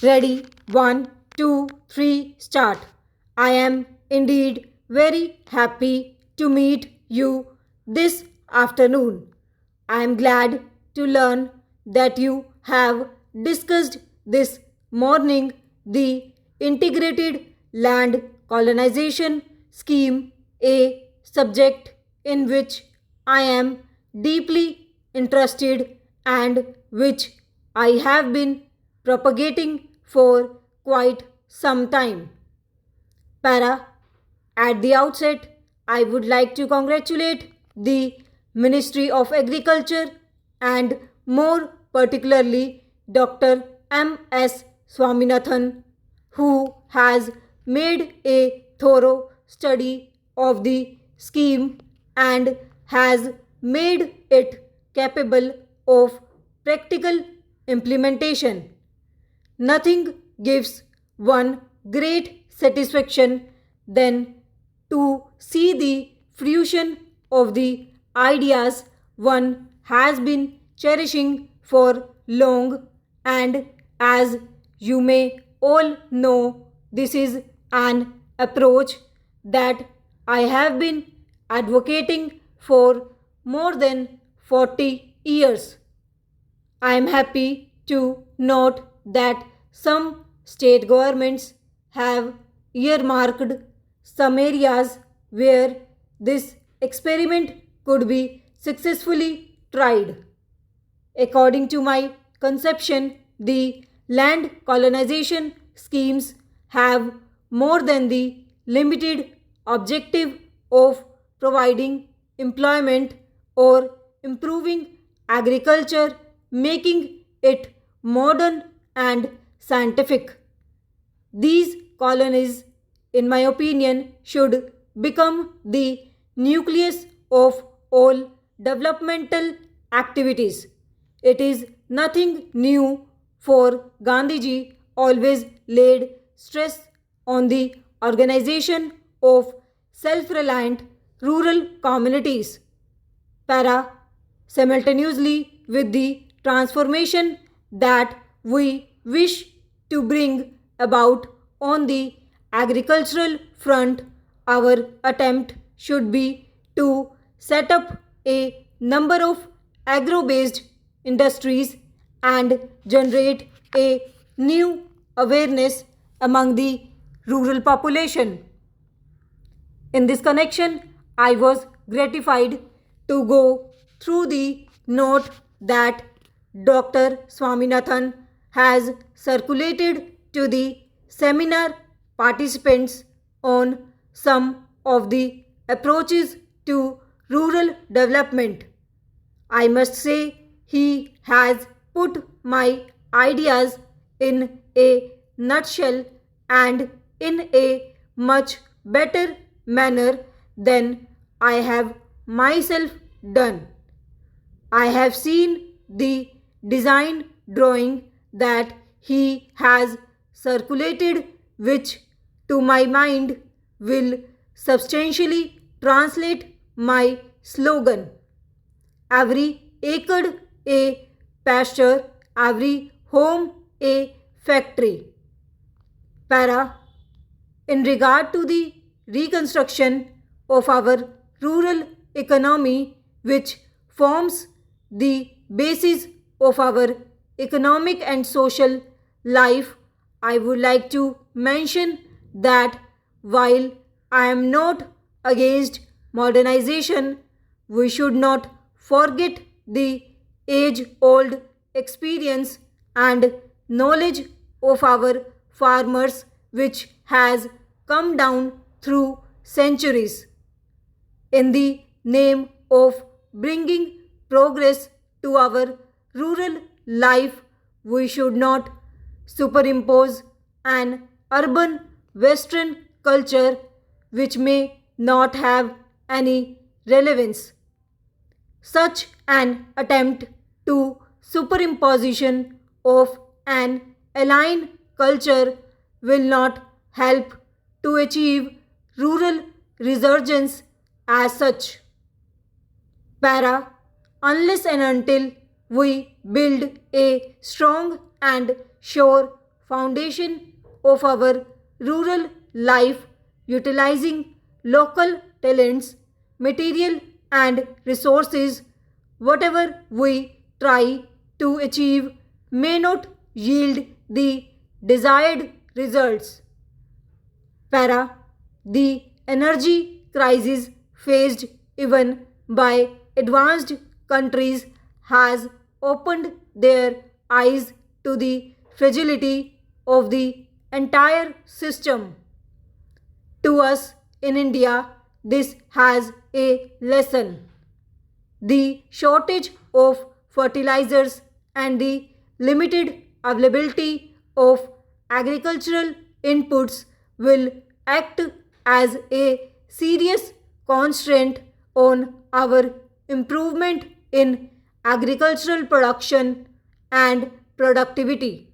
Ready? One, two, three, start. I am indeed very happy to meet you this afternoon. I am glad to learn that you have discussed this morning the integrated land colonization scheme, a subject in which I am deeply interested and which I have been propagating for quite some time. Para, at the outset, I would like to congratulate the Ministry of Agriculture and more particularly Dr. M.S. Swaminathan, who has made a thorough study of the scheme and has made it capable of practical implementation. Nothing gives one great satisfaction than to see the fruition of the ideas one has been cherishing for long, and as you may all know, this is an approach that I have been advocating for more than 40 years. I am happy to note that some state governments have earmarked some areas where this experiment could be successfully tried. According to my conception, the land colonization schemes have more than the limited objective of providing employment or improving agriculture, making it modern and scientific. These colonies, in my opinion, should become the nucleus of all developmental activities. It is nothing new, for Gandhiji always laid stress on the organization of self reliant rural communities. Para, simultaneously with the transformation that we wish to bring about on the agricultural front, our attempt should be to set up a number of agro based industries and generate a new awareness among the rural population. In this connection, I was gratified to go through the note that Dr. Swaminathan has circulated to the seminar participants on some of the approaches to rural development. I must say he has put my ideas in a nutshell and in a much better manner than I have myself done. I have seen the design drawing that he has circulated, which to my mind will substantially translate my slogan. Every acre a pasture, every home a factory. Para, in regard to the reconstruction of our rural economy, which forms the basis of our economic and social life, I would like to mention that while I am not against modernization, we should not forget the age old experience and knowledge of our farmers, which has come down through centuries. In the name of bringing progress to our rural life, we should not superimpose an urban Western culture which may not have any relevance. Such an attempt to superimposition of an alien culture will not help to achieve rural resurgence as such. Para, unless and until we build a strong and sure foundation of our rural life, utilizing local talents, material, and resources. Whatever we try to achieve may not yield the desired results. Para, the energy crisis faced even by advanced countries has opened their eyes to the fragility of the entire system. To us in India, this has a lesson. The shortage of fertilizers and the limited availability of agricultural inputs will act as a serious constraint on our improvement in agricultural production and productivity.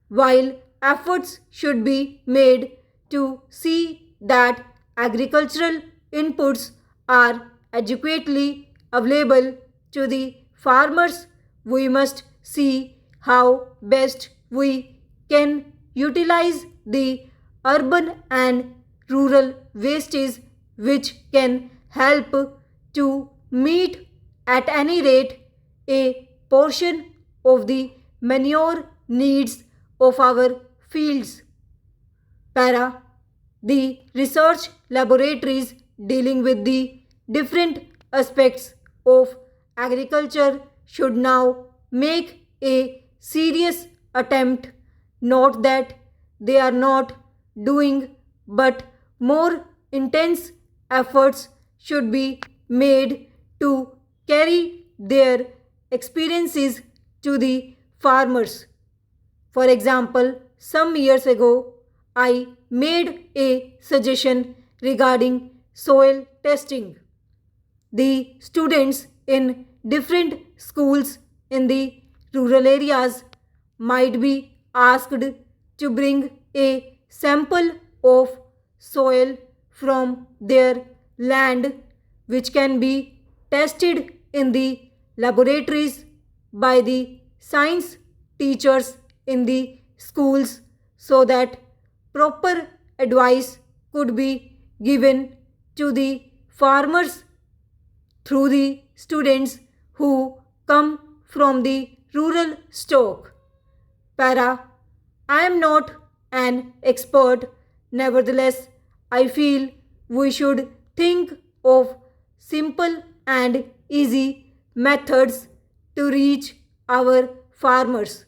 While efforts should be made to see that agricultural inputs are adequately available to the farmers, we must see how best we can utilize the urban and rural wastage which can help to meet at any rate a portion of the manure needs of our fields. Para, the research laboratories dealing with the different aspects of agriculture should now make a serious attempt, not that they are not doing, but more intense efforts should be made to carry their experiences to the farmers. For example, some years ago, I made a suggestion regarding soil testing. The students in different schools in the rural areas might be asked to bring a sample of soil from their land which can be tested in the laboratories by the science teachers in the schools so that proper advice could be given to the farmers through the students who come from the rural stock. Para, I am not an expert, nevertheless, I feel we should think of simple and easy methods to reach our farmers.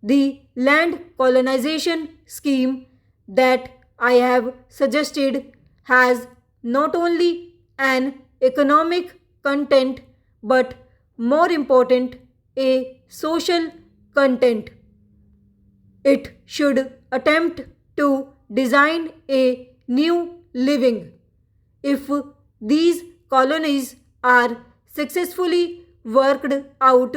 The land colonization scheme that I have suggested has not only an economic content but more important a social content. It should attempt to design a new living. If these colonies are successfully worked out,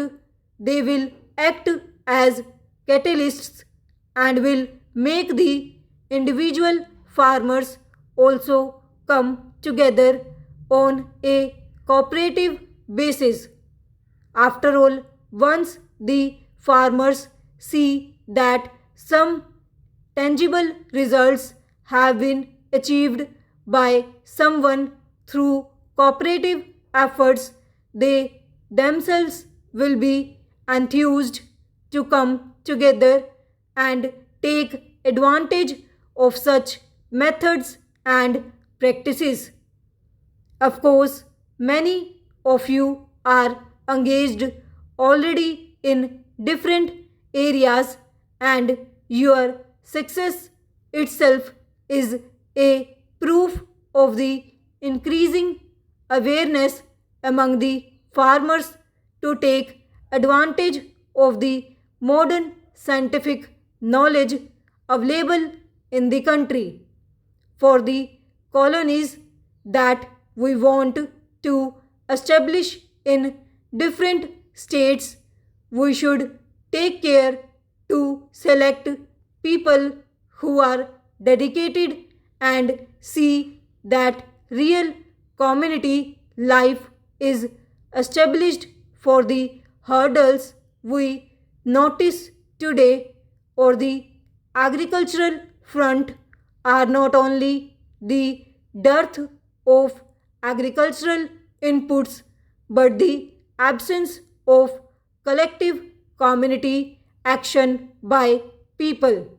they will act as catalysts and will make the individual farmers also come together on a cooperative basis. After all, once the farmers see that some tangible results have been achieved by someone through cooperative efforts, they themselves will be enthused to come together and take advantage of such methods and practices. Of course, many of you are engaged already in different areas, and your success itself is a proof of the increasing awareness among the farmers to take advantage of the modern scientific knowledge available in the country. For the colonies that we want to establish in different states, we should take care to select people who are dedicated and see that real community life is established. For the hurdles we notice today or the agricultural front are not only the dearth of agricultural inputs but the absence of collective community action by people.